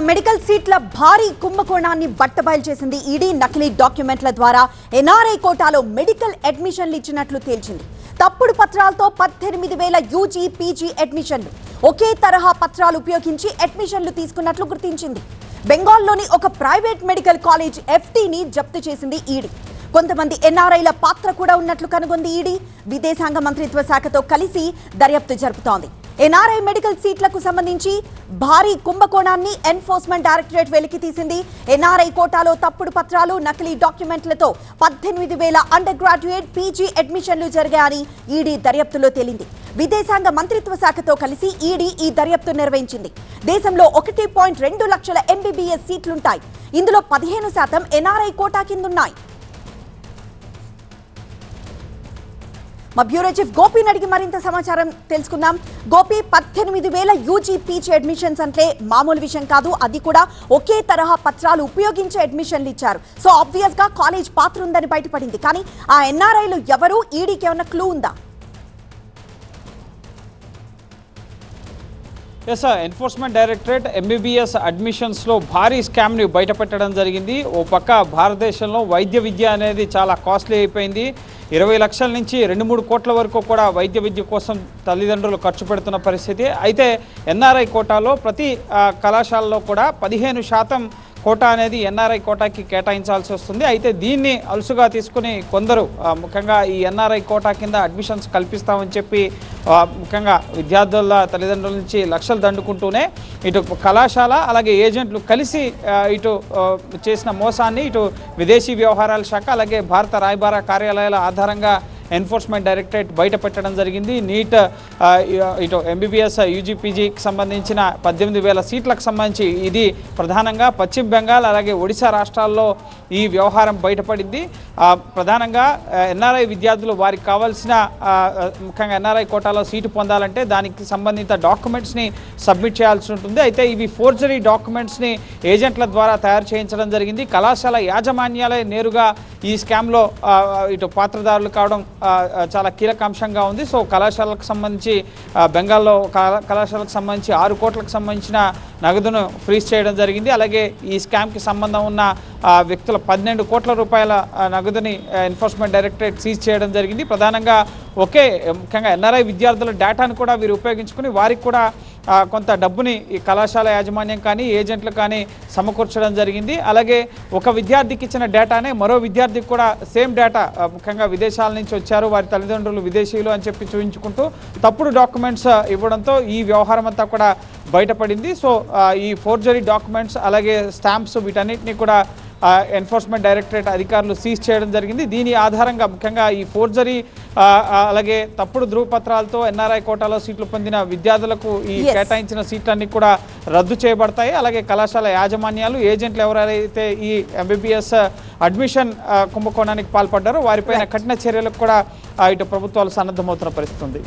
Medical సీట్ల భారీ కుంభకోణాన్ని బట్టబయలు చేసింది ఈడీ. నకిలీ డాక్యుమెంట్ల ద్వారా ఎన్ఆర్ఐ కోటాలో మెడికల్ అడ్మిషన్లు ఇచ్చినట్లు తేల్చింది. తప్పుడు పత్రాలతో 18,000 యూజీ పీజీ అడ్మిషన్లు, ఒకే తరహా పత్రాలు ఉపయోగించి అడ్మిషన్లు తీసుకున్నట్లు గుర్తించింది. బెంగాల్లోని ఒక ప్రైవేట్ మెడికల్ కాలేజ్ ఎఫ్టీని జప్తు చేసింది ఈడీ. కొంతమంది ఎన్ఆర్ఐల పాత్ర కూడా ఉన్నట్లు కనుగొంది ఈడీ. విదేశాంగ మంత్రిత్వ శాఖతో కలిసి దర్యాప్తు జరుపుతోంది. ఎన్ఆర్ఐ మెడికల్ సీట్లకు సంబంధించి భారీ కుంభకోణాన్ని ఎన్ఫోర్స్మెంట్ డైరెక్టరేట్ వెలికి తీసింది. ఎన్ఆర్ఐ కోటాలో తప్పుడు పత్రాలు, నకిలీ డాక్యుమెంట్లతో 18,000 అండర్ గ్రాడ్యుయేట్ పీజీ అడ్మిషన్లు జరిగాయని ఈడీ దర్యాప్తులో తేలింది. విదేశాంగ మంత్రిత్వ శాఖతో కలిసి ఈడీ ఈ దర్యాప్తు నిర్వహించింది. దేశంలో 1.2 లక్షల ఎంబీబీఎస్ సీట్లుంటాయి. ఇందులో 15% ఎన్ఆర్ఐ కోటా కిందున్నాయి. మా బ్యూరో చీఫ్ గోపిని అడిగి మరింత సమాచారం తెలుసుకుందాం. గోపి, 18,000 యూజీ పీజీ అడ్మిషన్స్ అంటే మామూలు విషయం కాదు. అది కూడా ఒకే తరహా పత్రాలు ఉపయోగించే అడ్మిషన్లు ఇచ్చారు. సో ఆబ్వియస్ గా కాలేజ్ పాత్ర ఉందని బయటపడింది. కానీ ఆ ఎన్ఆర్ఐలు ఎవరు? ఈడీకి ఏమన్నా క్లూ ఉందా? ఎస్, ఎన్ఫోర్స్మెంట్ డైరెక్టరేట్ ఎంబీబీఎస్ అడ్మిషన్స్లో భారీ స్కామ్ని బయటపెట్టడం జరిగింది. ఓ పక్క భారతదేశంలో వైద్య విద్య అనేది చాలా కాస్ట్లీ అయిపోయింది. 20 లక్షల నుంచి 2-3 కోట్ల వరకు కూడా వైద్య విద్య కోసం తల్లిదండ్రులు ఖర్చు పెడుతున్న పరిస్థితి. అయితే ఎన్ఆర్ఐ కోటాలో ప్రతి కళాశాలలో కూడా 15% కోటా అనేది ఎన్ఆర్ఐ కోటాకి కేటాయించాల్సి వస్తుంది. అయితే దీన్ని అలుసుగా తీసుకుని కొందరు ముఖ్యంగా ఈ ఎన్ఆర్ఐ కోటా కింద అడ్మిషన్స్ కల్పిస్తామని చెప్పి ముఖ్యంగా విద్యార్థుల తల్లిదండ్రుల నుంచి లక్షలు దండుకుంటూనే ఇటు కళాశాల అలాగే ఏజెంట్లు కలిసి ఇటు చేసిన మోసాన్ని ఇటు విదేశీ వ్యవహారాల శాఖ అలాగే భారత రాయబార కార్యాలయాల ఆధారంగా ఎన్ఫోర్స్మెంట్ డైరెక్టరేట్ బయట పెట్టడం జరిగింది. నీట్ ఇటు ఎంబీబీఎస్ యూజీపీజీకి సంబంధించిన 18,000 సీట్లకు సంబంధించి ఇది ప్రధానంగా పశ్చిమ బెంగాల్ అలాగే ఒడిశా రాష్ట్రాల్లో ఈ వ్యవహారం బయటపడింది. ప్రధానంగా ఎన్ఆర్ఐ విద్యార్థులు వారికి కావాల్సిన ముఖ్యంగా ఎన్ఆర్ఐ కోటాలో సీటు పొందాలంటే దానికి సంబంధిత డాక్యుమెంట్స్ని సబ్మిట్ చేయాల్సి ఉంటుంది. అయితే ఇవి ఫోర్జరీ డాక్యుమెంట్స్ని ఏజెంట్ల ద్వారా తయారు చేయించడం జరిగింది. కళాశాల యాజమాన్యాలే నేరుగా ఈ స్కామ్లో ఇటు పాత్రదారులు కావడం చాలా కీలక అంశంగా ఉంది. సో కళాశాలకు సంబంధించి బెంగాల్లో కళాశాలకు సంబంధించి 6 కోట్లకు సంబంధించిన నగదును ఫ్రీజ్ చేయడం జరిగింది. అలాగే ఈ స్కామ్కి సంబంధం ఉన్న వ్యక్తుల 12 కోట్ల రూపాయల నగదుని ఎన్ఫోర్స్మెంట్ డైరెక్టరేట్ సీజ్ చేయడం జరిగింది. ప్రధానంగా ముఖ్యంగా ఎన్ఆర్ఐ విద్యార్థుల డేటాను కూడా వీరు ఉపయోగించుకుని వారికి కూడా కొంత డబ్బుని ఈ కళాశాల యాజమాన్యం కానీ ఏజెంట్లు కానీ సమకూర్చడం జరిగింది. అలాగే ఒక విద్యార్థికి ఇచ్చిన డేటానే మరో విద్యార్థికి కూడా సేమ్ డేటా ముఖ్యంగా విదేశాల నుంచి వచ్చారు, వారి తల్లిదండ్రులు విదేశీయులు అని చెప్పి చూపించుకుంటూ తప్పుడు డాక్యుమెంట్స్ ఇవ్వడంతో ఈ వ్యవహారం అంతా కూడా బయటపడింది. సో ఈ ఫోర్జరీ డాక్యుమెంట్స్ అలాగే స్టాంప్స్ వీటన్నిటిని కూడా ఎన్ఫోర్స్మెంట్ డైరెక్టరేట్ అధికారులు సీజ్ చేయడం జరిగింది. దీని ఆధారంగా ముఖ్యంగా ఈ ఫోర్జరీ అలాగే తప్పుడు ధృవపత్రాలతో ఎన్ఆర్ఐ కోటాలో సీట్లు పొందిన విద్యార్థులకు ఈ కేటాయించిన సీట్లన్నీ కూడా రద్దు చేయబడతాయి. అలాగే కళాశాల యాజమాన్యాలు ఏజెంట్లు ఎవరైతే ఈ ఎంబీబీఎస్ అడ్మిషన్ కుంభకోణానికి పాల్పడ్డారో వారిపైన కఠిన చర్యలకు కూడా ఇటు ప్రభుత్వాలు సన్నద్ధమవుతున్న పరిస్థితి ఉంది.